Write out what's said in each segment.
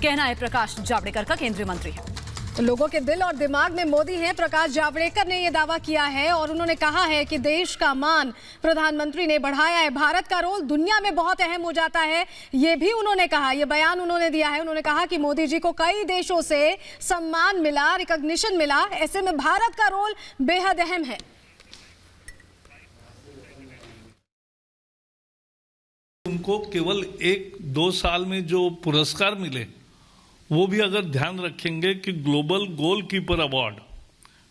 कहना है प्रकाश जावड़ेकर का, केंद्रीय मंत्री है। तो लोगों के दिल और दिमाग में मोदी हैं, प्रकाश जावड़ेकर ने यह दावा किया है और उन्होंने कहा है कि देश का मान प्रधानमंत्री ने बढ़ाया है। भारत का रोल दुनिया में बहुत अहम हो जाता है, ये भी उन्होंने कहा, ये बयान उन्होंने दिया है। उन्होंने कहा कि मोदी जी को कई देशों से सम्मान मिला, रिकॉग्निशन मिला, ऐसे में भारत का रोल बेहद अहम है। उनको केवल 1-2 साल में जो पुरस्कार मिले वो भी अगर ध्यान रखेंगे कि global goalkeeper award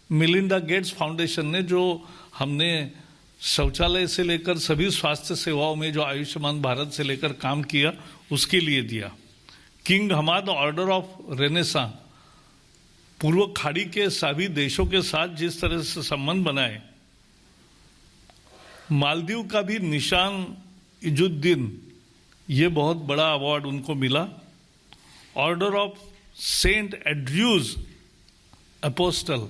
Melinda Gates foundation ने, जो हमने शौचालय से लेकर सभी स्वास्थ्य सेवाओं में जो आयुष्मान भारत से लेकर काम किया उसके लिए दिया। King Hamad order of renaissance, पूर्व खाड़ी के सभी देशों के साथ जिस तरह से संबंध बनाए। मालदीव का भी निशान इजुद्दीन, ये बहुत बड़ा अवार्ड उनको मिला। ऑर्डर ऑफ सेंट एड्रयूज अपोस्टल,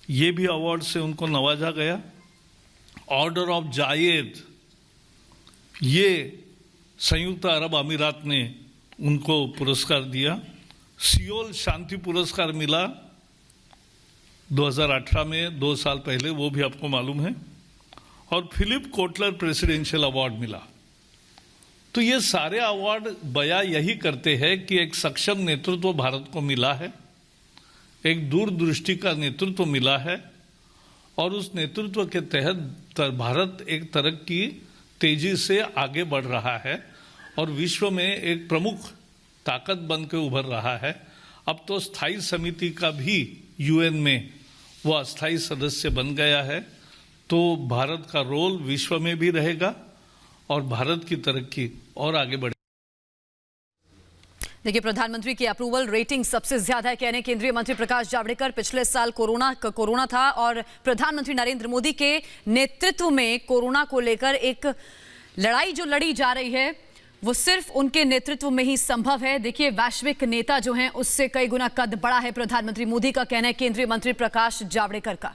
ये भी अवार्ड से उनको नवाजा गया। ऑर्डर ऑफ जायद, ये संयुक्त अरब अमीरात ने उनको पुरस्कार दिया। सियोल शांति पुरस्कार मिला 2018 में, 2 साल पहले, वो भी आपको मालूम है। और फिलिप कोटलर प्रेसिडेंशियल अवार्ड मिला। तो ये सारे अवार्ड बया यही करते हैं कि एक सक्षम नेतृत्व भारत को मिला है, एक दूरदृष्टि का नेतृत्व मिला है, और उस नेतृत्व के तहत भारत एक तरक्की तेजी से आगे बढ़ रहा है और विश्व में एक प्रमुख ताकत बन के उभर रहा है। अब तो स्थायी समिति का भी यूएन में वो अस्थायी सदस्य बन गया है। तो भारत का रोल विश्व में भी रहेगा और भारत की तरक्की और आगे बढ़ेगी। देखिए, प्रधानमंत्री की अप्रूवल रेटिंग सबसे ज्यादा है, कहने केंद्रीय मंत्री प्रकाश जावड़ेकर। पिछले साल कोरोना था और प्रधानमंत्री नरेंद्र मोदी के नेतृत्व में कोरोना को लेकर एक लड़ाई जो लड़ी जा रही है वो सिर्फ उनके नेतृत्व में ही संभव है। देखिए, वैश्विक नेता जो हैं उससे कई गुना कद बड़ा है प्रधानमंत्री मोदी का, कहना है केंद्रीय मंत्री प्रकाश जावड़ेकर का।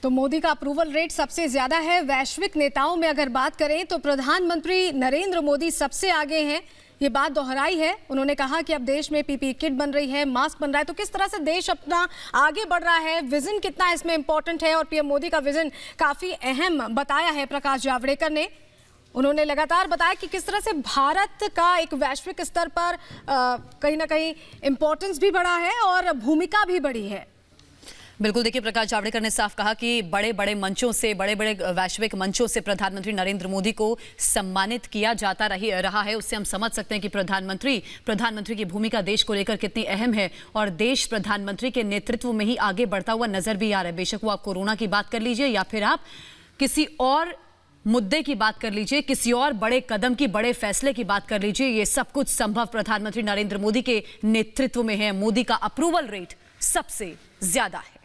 तो मोदी का अप्रूवल रेट सबसे ज्यादा है। वैश्विक नेताओं में अगर बात करें तो प्रधानमंत्री नरेंद्र मोदी सबसे आगे हैं, ये बात दोहराई है। उन्होंने कहा कि अब देश में पीपीई किट बन रही है, मास्क बन रहा है। तो किस तरह से देश अपना आगे बढ़ रहा है, विजन कितना इसमें इंपॉर्टेंट है, और पीएम मोदी का विजन काफी अहम बताया है प्रकाश जावड़ेकर ने। उन्होंने लगातार बताया कि किस तरह से भारत का एक वैश्विक स्तर पर कहीं ना कहीं इंपॉर्टेंस भी बढ़ा है और भूमिका भी बढ़ी है। बिल्कुल, देखिए, प्रकाश जावड़ेकर ने साफ कहा कि बड़े बड़े मंचों से, बड़े बड़े वैश्विक मंचों से प्रधानमंत्री नरेंद्र मोदी को सम्मानित किया जाता रहा है। उससे हम समझ सकते हैं कि प्रधानमंत्री की भूमिका देश को लेकर कितनी अहम है, और देश प्रधानमंत्री के नेतृत्व में ही आगे बढ़ता हुआ नजर भी आ रहा है। बेशक वो आप कोरोना की बात कर लीजिए या फिर आप किसी और मुद्दे की बात कर लीजिए, किसी और बड़े कदम की, बड़े फैसले की बात कर लीजिए, ये सब कुछ संभव प्रधानमंत्री नरेंद्र मोदी के नेतृत्व में है। मोदी का अप्रूवल रेट सबसे ज्यादा है।